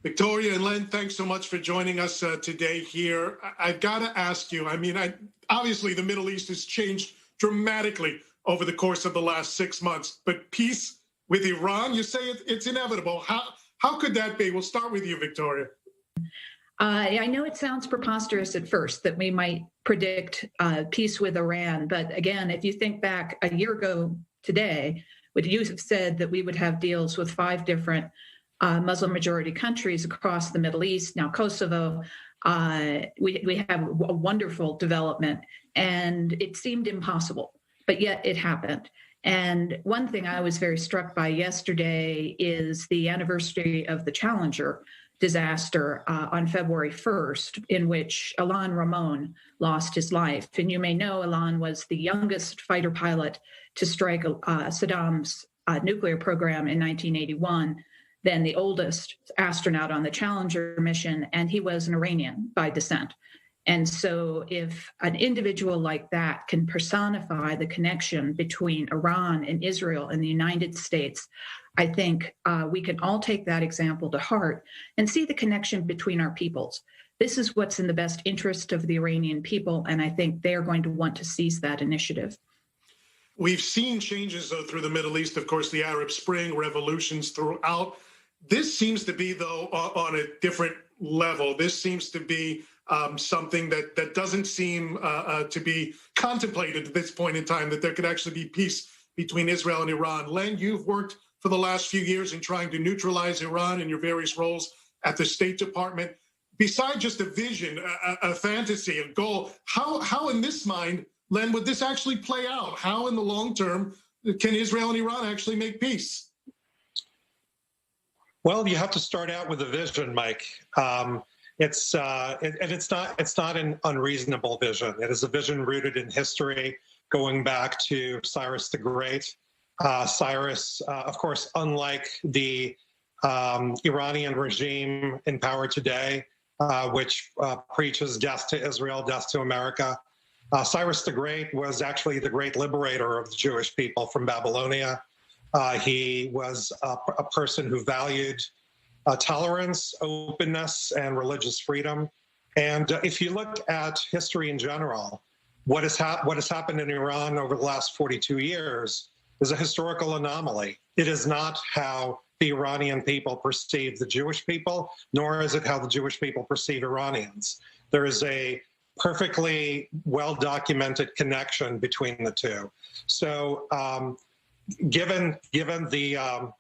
Victoria and Len, thanks so much for joining us today here. I've got to ask you, obviously the Middle East has changed dramatically over the course of the last 6 months, but peace with Iran, you say it's inevitable. How could that be? We'll start with you, Victoria. I know it sounds preposterous at first that we might predict peace with Iran, but again, if you think back a year ago today, would you have said that we would have deals with 5 different Muslim-majority countries across the Middle East? Now, Kosovo, we have a wonderful development, and it seemed impossible, but yet it happened. And one thing I was very struck by yesterday is the anniversary of the Challenger disaster on February 1st, in which Ilan Ramon lost his life. And you may know Ilan was the youngest fighter pilot to strike Saddam's nuclear program in 1981, then the oldest astronaut on the Challenger mission, and he was an Iranian by descent. And so if an individual like that can personify the connection between Iran and Israel and the United States, I think we can all take that example to heart and see the connection between our peoples. This is what's in the best interest of the Iranian people, and I think they're going to want to seize that initiative. We've seen changes, though, through the Middle East, of course, the Arab Spring, revolutions throughout. This seems to be, though, on a different level. This seems to be something that doesn't seem to be contemplated at this point in time, that there could actually be peace between Israel and Iran. Len, you've worked for the last few years in trying to neutralize Iran in your various roles at the State Department. Besides just a vision, a fantasy, a goal, how in this mind, Len, would this actually play out? How in the long term can Israel and Iran actually make peace? Well, you have to start out with a vision, Mike. It's not an unreasonable vision. It is a vision rooted in history, going back to Cyrus the Great. Cyrus, of course, unlike the Iranian regime in power today, which preaches death to Israel, death to America, Cyrus the Great was actually the great liberator of the Jewish people from Babylonia. He was a person who valued tolerance, openness, and religious freedom. And if you look at history in general, what has happened in Iran over the last 42 years is a historical anomaly. It is not how the Iranian people perceive the Jewish people, nor is it how the Jewish people perceive Iranians. There is a perfectly well-documented connection between the two. So given the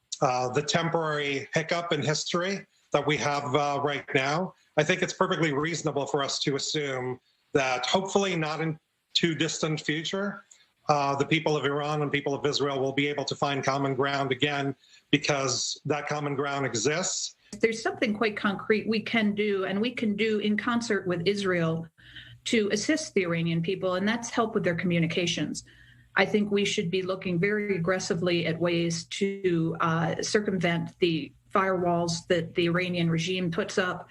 temporary hiccup in history that we have right now, I think it's perfectly reasonable for us to assume that hopefully not in too distant future, the people of Iran and people of Israel will be able to find common ground again, because that common ground exists. There's something quite concrete we can do, and we can do in concert with Israel to assist the Iranian people, and that's help with their communications. I think we should be looking very aggressively at ways to circumvent the firewalls that the Iranian regime puts up.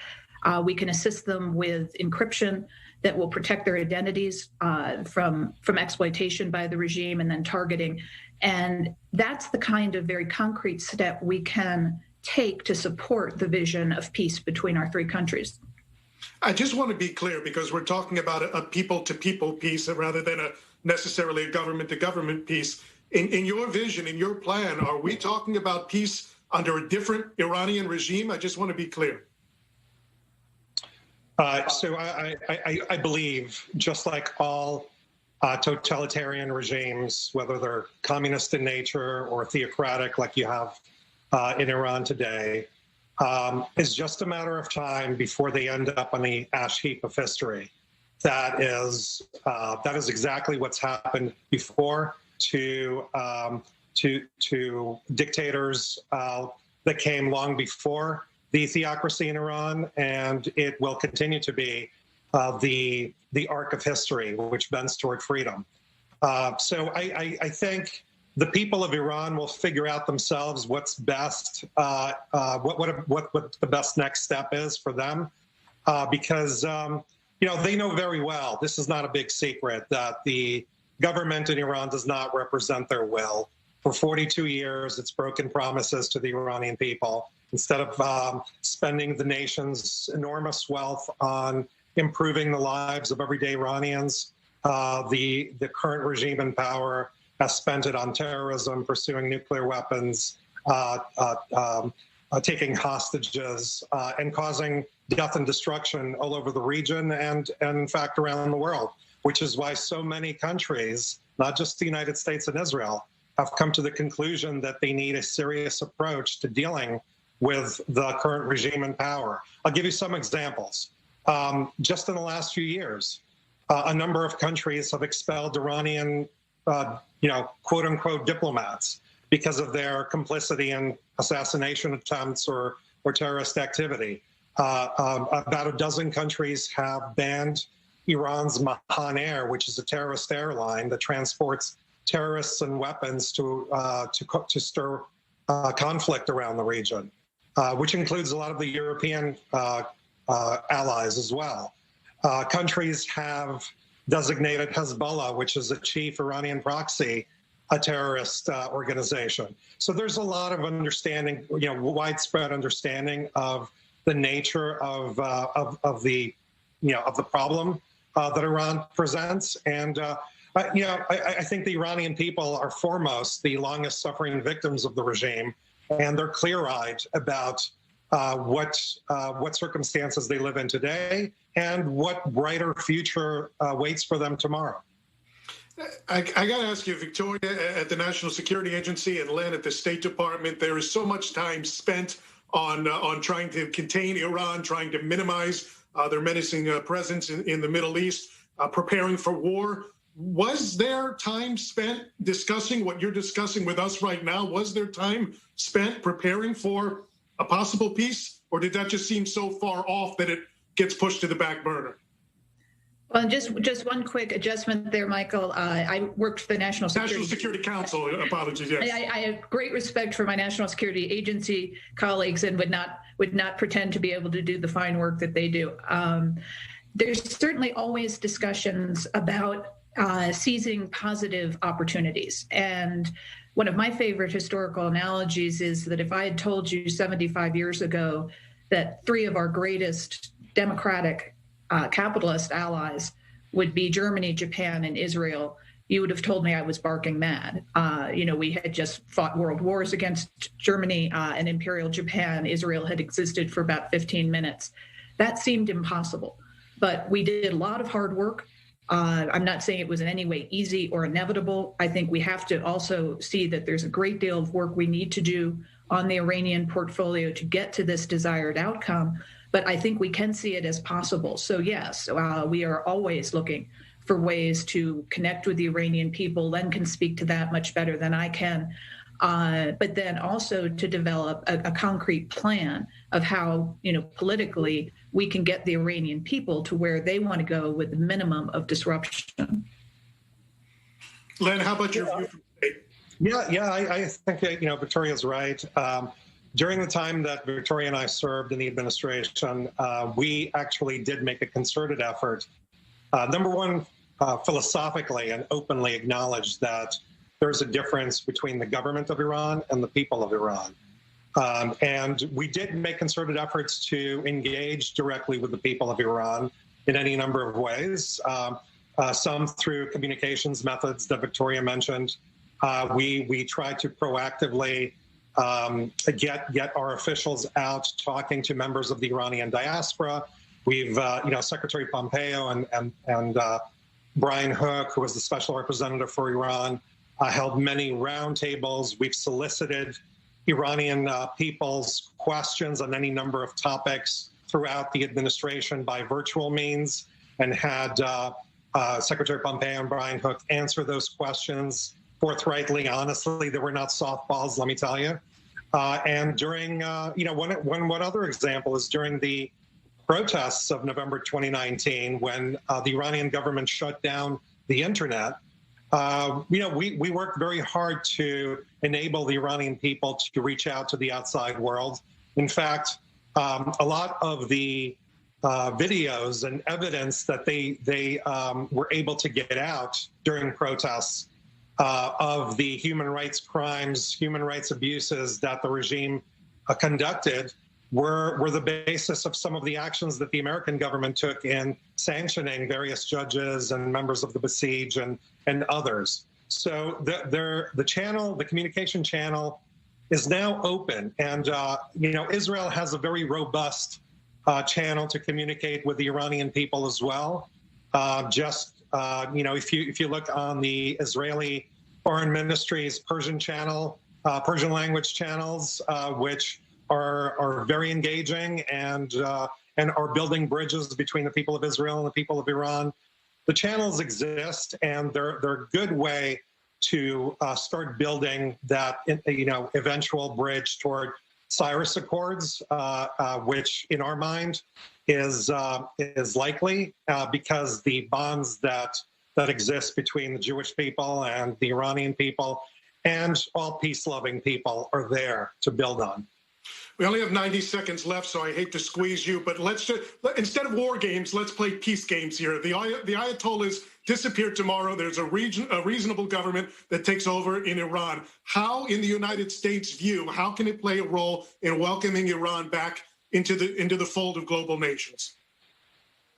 We can assist them with encryption that will protect their identities from exploitation by the regime and then targeting. And that's the kind of very concrete step we can take to support the vision of peace between our 3 countries. I just want to be clear, because we're talking about a people-to-people peace rather than necessarily a government-to-government peace. In your vision, in your plan, are we talking about peace under a different Iranian regime? I just want to be clear. So I believe, just like all totalitarian regimes, whether they're communist in nature or theocratic like you have in Iran today, is just a matter of time before they end up on the ash heap of history. That is exactly what's happened before to dictators that came long before the theocracy in Iran, and it will continue to be the arc of history which bends toward freedom. So I think the people of Iran will figure out themselves what's best, what the best next step is for them, because they know very well, this is not a big secret, that the government in Iran does not represent their will. For 42 years, it's broken promises to the Iranian people. instead of spending the nation's enormous wealth on improving the lives of everyday Iranians, the current regime in power has spent it on terrorism, pursuing nuclear weapons, taking hostages, and causing death and destruction all over the region and in fact around the world, which is why so many countries, not just the United States and Israel, have come to the conclusion that they need a serious approach to dealing with the current regime in power. I'll give you some examples. Just in the last few years, a number of countries have expelled Iranian, quote unquote diplomats because of their complicity in assassination attempts or terrorist activity. About a dozen countries have banned Iran's Mahan Air, which is a terrorist airline that transports terrorists and weapons to stir conflict around the region, which includes a lot of the European allies as well. Countries have designated Hezbollah, which is a chief Iranian proxy, a terrorist organization. So there's a lot of understanding, widespread understanding of the nature of the problem that Iran presents, and I think the Iranian people are foremost the longest suffering victims of the regime, and they're clear-eyed about what circumstances they live in today and what brighter future waits for them tomorrow. I got to ask you, Victoria, at the National Security Agency and Len at the State Department, there is so much time spent on trying to contain Iran, trying to minimize their menacing presence in the Middle East, preparing for war. Was there time spent discussing what you're discussing with us right now? Was there time spent preparing for a possible peace, or did that just seem so far off that it gets pushed to the back burner? Well, just one quick adjustment there, Michael. I worked for the National Security Council. Apologies. Yes. I have great respect for my National Security Agency colleagues and would not pretend to be able to do the fine work that they do. There's certainly always discussions about seizing positive opportunities. And one of my favorite historical analogies is that if I had told you 75 years ago that three of our greatest democratic capitalist allies would be Germany, Japan, and Israel, you would have told me I was barking mad. We had just fought world wars against Germany and Imperial Japan. Israel had existed for about 15 minutes. That seemed impossible, but we did a lot of hard work. I'm not saying it was in any way easy or inevitable. I think we have to also see that there's a great deal of work we need to do on the Iranian portfolio to get to this desired outcome. But I think we can see it as possible. So yes, we are always looking for ways to connect with the Iranian people. Len can speak to that much better than I can. But then also to develop a concrete plan of how, politically, we can get the Iranian people to where they want to go with the minimum of disruption. Len, how about your view from the state? Yeah, I think Victoria's right. During the time that Victoria and I served in the administration, we actually did make a concerted effort. Number one, philosophically and openly acknowledge that there's a difference between the government of Iran and the people of Iran. And we did make concerted efforts to engage directly with the people of Iran in any number of ways, some through communications methods that Victoria mentioned. We tried to proactively get our officials out talking to members of the Iranian diaspora. We've, Secretary Pompeo and Brian Hook, who was the special representative for Iran, held many roundtables. We've solicited Iranian people's questions on any number of topics throughout the administration by virtual means, and had Secretary Pompeo and Brian Hook answer those questions forthrightly, honestly. They were not softballs, let me tell you. And during, one other example is during the protests of November 2019, when the Iranian government shut down the internet. We worked very hard to enable the Iranian people to reach out to the outside world. In fact, a lot of the videos and evidence that they were able to get out during protests of the human rights crimes, human rights abuses that the regime conducted were the basis of some of the actions that the American government took in sanctioning various judges and members of the Besiege and others. So the channel, the communication channel, is now open, and Israel has a very robust channel to communicate with the Iranian people as well. If you look on the Israeli Foreign Ministry's Persian channel, Persian language channels, which are very engaging and are building bridges between the people of Israel and the people of Iran. The channels exist, and they're a good way to start building that eventual bridge toward Cyrus Accords, which in our mind is likely because the bonds that exist between the Jewish people and the Iranian people and all peace-loving people are there to build on. We only have 90 seconds left, so I hate to squeeze you, but let's just, instead of war games, let's play peace games here. The Ayatollahs disappear tomorrow. There's a reasonable government that takes over in Iran. How, in the United States' view, how can it play a role in welcoming Iran back into the fold of global nations?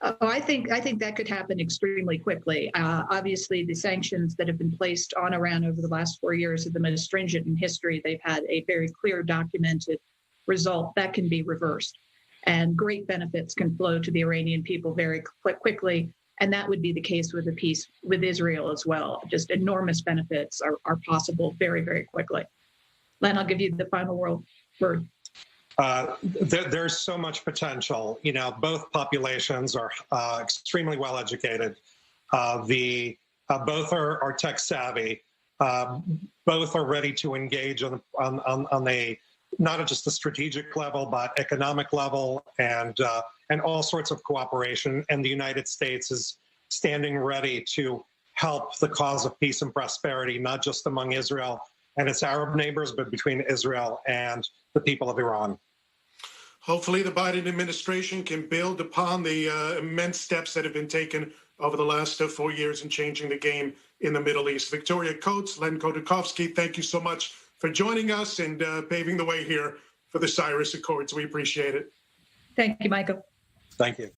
I think that could happen extremely quickly. Obviously, the sanctions that have been placed on Iran over the last 4 years are the most stringent in history. They've had a very clear, documented result that can be reversed, and great benefits can flow to the Iranian people very quickly. And that would be the case with the peace with Israel as well. Just enormous benefits are possible very, very quickly. Len, I'll give you the final word. There's so much potential. Both populations are extremely well educated. Both are tech savvy. Both are ready to engage on a not just the strategic level, but economic level, and all sorts of cooperation. And the United States is standing ready to help the cause of peace and prosperity, not just among Israel and its Arab neighbors, but between Israel and the people of Iran. Hopefully the Biden administration can build upon the immense steps that have been taken over the last 4 years in changing the game in the Middle East. Victoria Coates, Len Khodorkovsky, thank you so much for joining us and paving the way here for the Cyrus Accords. We appreciate it. Thank you, Michael. Thank you.